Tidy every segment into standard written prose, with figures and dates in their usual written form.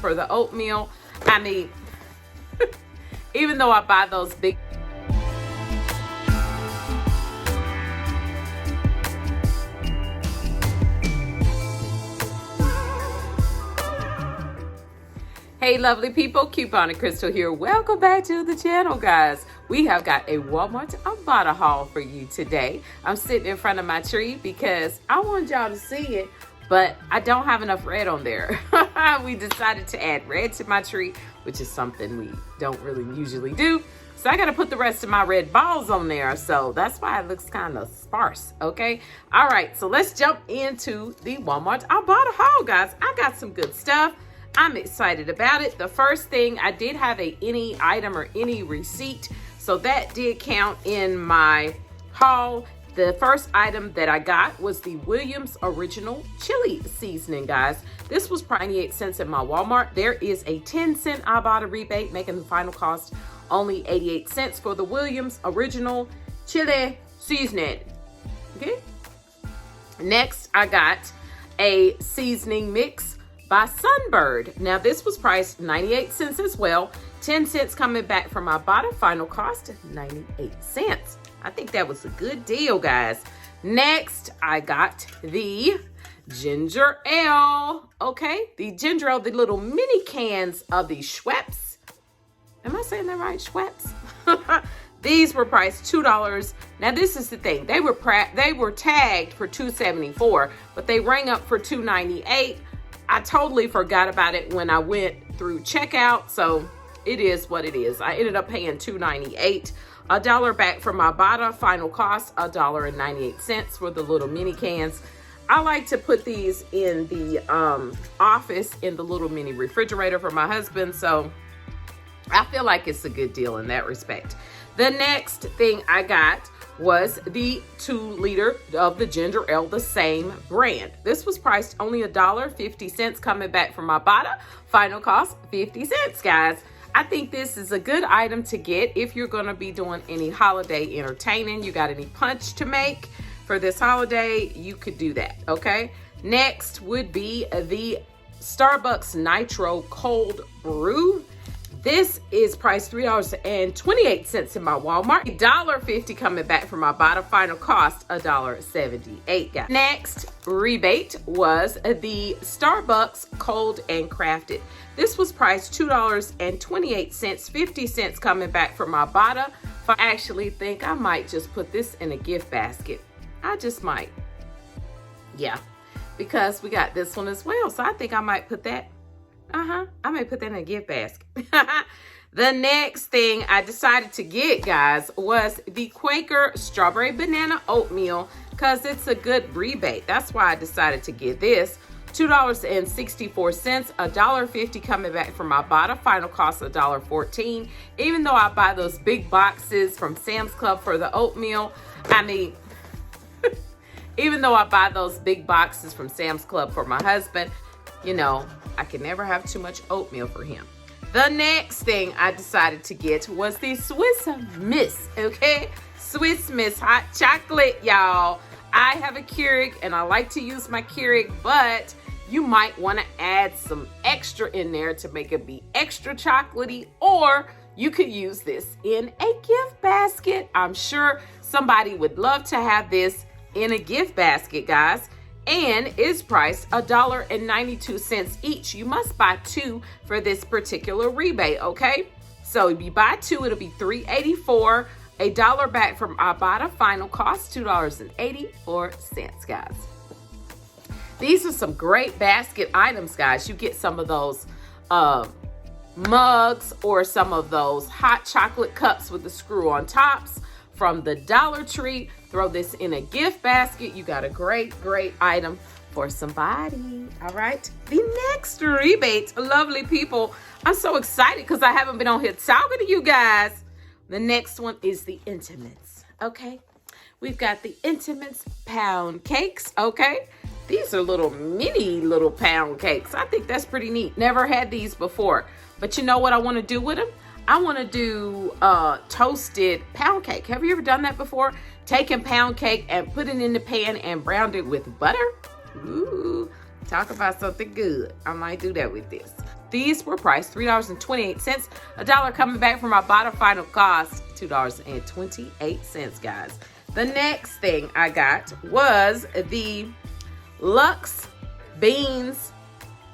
for the oatmeal. I mean, even though I buy those big Hey lovely people, Coupon and Crystal here. Welcome back to the channel, guys. We have got a Walmart Ibotta haul for you today. I'm sitting in front of my tree because I want y'all to see it, but I don't have enough red on there. We decided to add red to my tree, which is something we don't really usually do. So I got to put the rest of my red balls on there. So that's why it looks kind of sparse, okay? All right, so let's jump into the Walmart Ibotta haul, guys. I got some good stuff. I'm excited about it. The first thing, I did have any item or any receipt, so that did count in my haul. The first item that I got was the Williams Original Chili Seasoning, guys. This was 98 cents at my Walmart. There is a 10-cent Ibotta rebate, making the final cost only 88 cents for the Williams Original Chili Seasoning. Okay. Next, I got a seasoning mix by Sunbird. Now this was priced 98 cents as well. 10 cents coming back from my Ibotta, final cost 98 cents. I think that was a good deal, guys. Next, I got the ginger ale. Okay, the ginger ale, the little mini cans of the Schweppes. Am I saying that right? Schweppes? These were priced $2. Now this is the thing. They were tagged for $2.74, but they rang up for $2.98. I totally forgot about it when I went through checkout, so it is what it is. I ended up paying $2.98. $1 back from my Ibotta, final cost $1.98 for the little mini cans. I like to put these in the office in the little mini refrigerator for my husband, so I feel like it's a good deal in that respect. The next thing I got was the 2-liter of the ginger ale, the same brand. This was priced only $1.50 coming back from my Ibotta. Final cost 50 cents, guys. I think this is a good item to get if you're going to be doing any holiday entertaining. You got any punch to make for this holiday, you could do that, okay? Next would be the Starbucks Nitro Cold Brew. This is priced $3.28 in my Walmart. $1.50 coming back from my Ibotta, final cost $1.78, guys. Next rebate was the Starbucks Cold and Crafted. This was priced $2.28, 50 cents coming back from my Ibotta. I actually think I might just put this in a gift basket. I just might. Yeah, because we got this one as well. So I think I might put that. I may put that in a gift basket. The next thing I decided to get, guys, was the Quaker Strawberry Banana Oatmeal because it's a good rebate. That's why I decided to get this. $2.64, $1.50 coming back from my Ibotta, final cost $1.14. Even though I buy those big boxes from Sam's Club for the oatmeal, I mean, even though I buy those big boxes from Sam's Club for my husband, you know, I can never have too much oatmeal for him. The next thing I decided to get was the Swiss Miss, okay? Swiss Miss hot chocolate, y'all. I have a Keurig and I like to use my Keurig, but you might want to add some extra in there to make it be extra chocolatey, or you could use this in a gift basket. I'm sure somebody would love to have this in a gift basket, guys. And is priced $1.92 each. You must buy 2 for this particular rebate, okay? So if you buy 2, it'll be $3.84. $1 back from Ibotta, final cost $2.84, guys. These are some great basket items, guys. You get some of those mugs or some of those hot chocolate cups with the screw-on tops from the Dollar Tree. Throw this in a gift basket. You got a great item for somebody. All right. The next rebate, lovely people. I'm so excited because I haven't been on here talking to you guys. The next one is the Intimates. Okay. We've got the Intimates pound cakes. Okay. These are mini little pound cakes. I think that's pretty neat. Never had these before. But you know what I want to do with them? I want to do toasted pound cake. Have you ever done that before? Taking pound cake and put it in the pan and browned it with butter. Ooh, talk about something good. I might do that with this. these were priced $3.28. $1 coming back from Ibotta, final cost $2.28, guys. The next thing I got was the Lux Beans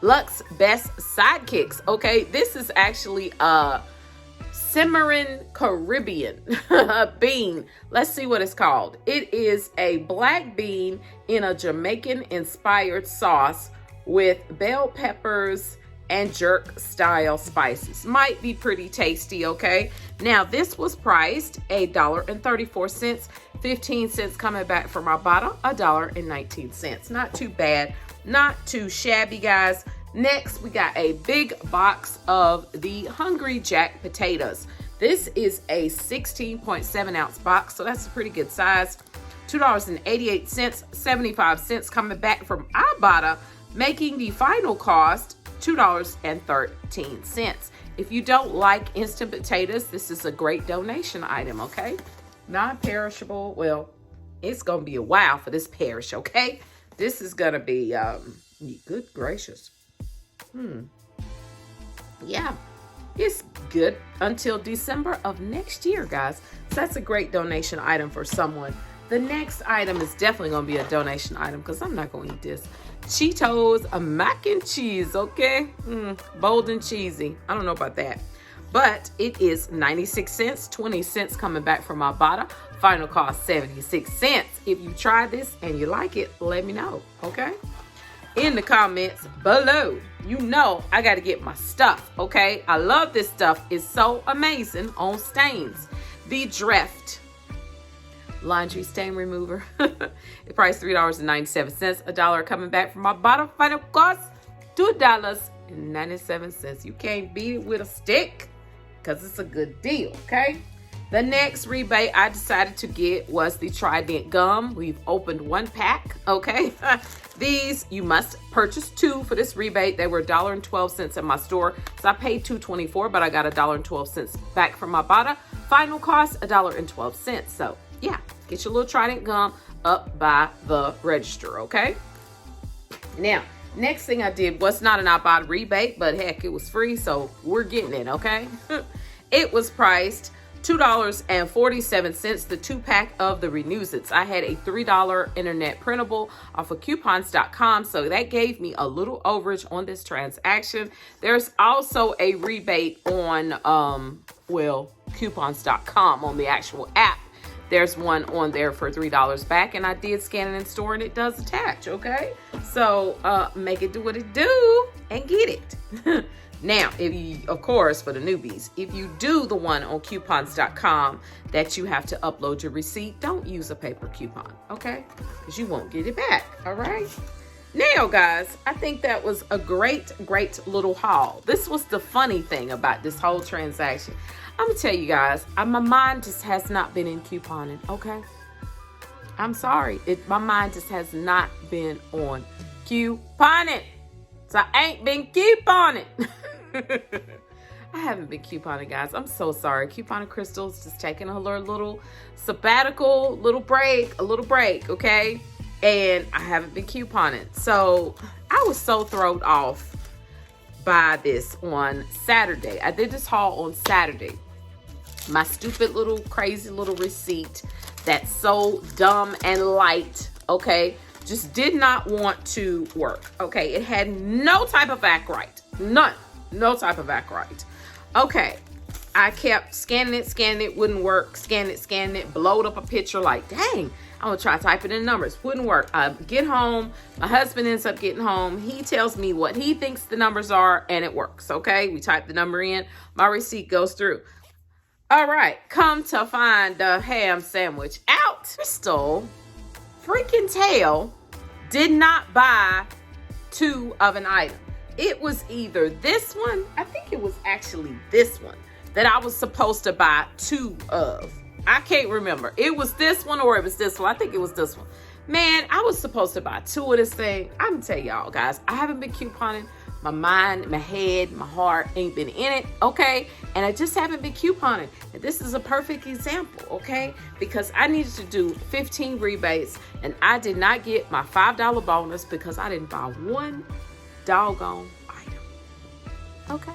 Lux Best Sidekicks. Okay, this is actually a simmering Caribbean bean. Let's see what it's called. It is a black bean in a Jamaican inspired sauce with bell peppers and jerk style spices. Might be pretty tasty, okay? Now this was priced $1.34, 15 cents coming back from Ibotta, $1.19. Not too bad, not too shabby, guys. Next, we got a big box of the Hungry Jack potatoes. This is a 16.7 ounce box, so that's a pretty good size. $2.88, 75 cents coming back from Ibotta, making the final cost $2.13. If you don't like instant potatoes, this is a great donation item, okay? Non-perishable. Well, it's gonna be a while for this perish, okay? This is gonna be good gracious. Yeah, it's good until December of next year, guys. So that's a great donation item for someone. The next item is definitely gonna be a donation item because I'm not gonna eat this. Cheetos mac and cheese, okay? Bold and cheesy. I don't know about that. But it is 96 cents, 20 cents coming back from Ibotta. Final cost 76 cents. If you try this and you like it, let me know, okay? In the comments below. You know I got to get my stuff, okay? I love this stuff. It's so amazing on stains. The Drift laundry stain remover. It priced $3.97. $1 coming back from Ibotta. Final cost $2.97. You can't beat it with a stick because it's a good deal, okay? The next rebate I decided to get was the Trident Gum. We've opened one pack, okay? These, you must purchase two for this rebate. They were $1.12 at my store. So I paid $2.24, but I got $1.12 back from Ibotta. Final cost, $1.12. So yeah, get your little Trident Gum up by the register, okay? Now, next thing I did was not an Ibotta rebate, but heck, it was free, so we're getting it, okay? It was priced $2.47, the 2-pack of the Renews-Its. I had a $3 internet printable off of coupons.com, so that gave me a little overage on this transaction. There's also a rebate on, coupons.com on the actual app. There's one on there for $3 back, and I did scan it in store, and it does attach, okay? So make it do what it do and get it. Now, if you, of course, for the newbies, if you do the one on coupons.com that you have to upload your receipt, don't use a paper coupon, okay? Because you won't get it back, all right? Now, guys, I think that was a great little haul. This was the funny thing about this whole transaction. I'm going to tell you guys, my mind just has not been in couponing, okay? I'm sorry. My mind just has not been on couponing. So I ain't been couponing. I haven't been couponing, guys. I'm so sorry. Couponing Crystal's just taking a little sabbatical, a little break, okay? And I haven't been couponing. So I was so thrown off by this on Saturday. I did this haul on Saturday. My stupid little crazy little receipt that's so dumb and light, okay, just did not want to work, okay? It had no type of back right. None. No type of back right. Okay. I kept scanning it, wouldn't work. Scanning it, blowed up a picture like, dang, I'm gonna try typing in numbers. Wouldn't work. I get home, my husband ends up getting home. He tells me what he thinks the numbers are, and it works, okay? We type the number in, my receipt goes through. All right, come to find the ham sandwich out. Crystal freaking tail did not buy two of an item. It was either this one, I think it was actually this one that I was supposed to buy two of. I can't remember. It was this one or it was this one. I think it was this one. Man, I was supposed to buy two of this thing. I'm gonna tell y'all, guys, I haven't been couponing. My mind, my head, my heart ain't been in it, okay? And I just haven't been couponing. And this is a perfect example, okay? Because I needed to do 15 rebates and I did not get my $5 bonus because I didn't buy one doggone item. Okay?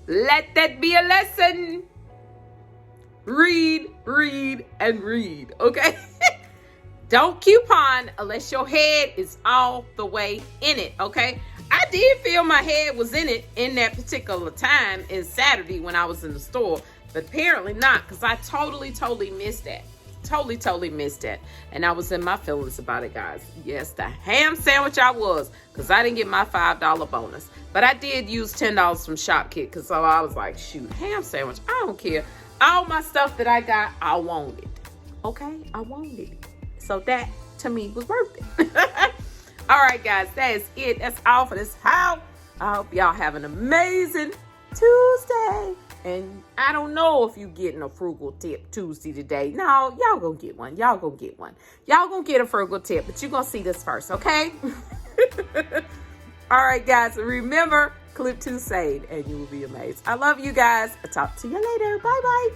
Let that be a lesson. Read, read, and read, okay? Don't coupon unless your head is all the way in it, okay? I did feel my head was in it in that particular time in Saturday when I was in the store, but apparently not, because I totally missed that. Totally missed that. And I was in my feelings about it, guys. Yes, the ham sandwich I was, because I didn't get my $5 bonus. But I did use $10 from ShopKit, because so I was like, shoot, ham sandwich, I don't care. All my stuff that I got, I wanted. Okay? I wanted it. So that, to me, was worth it. All right, guys, that is it. That's all for this haul. I hope y'all have an amazing Tuesday. And I don't know if you getting a frugal tip Tuesday today. No, y'all gonna get one. Y'all gonna get one. Y'all gonna get a frugal tip, but you're gonna see this first, okay? All right, guys, remember, clip 2 saved, and you will be amazed. I love you guys. I'll talk to you later. Bye-bye.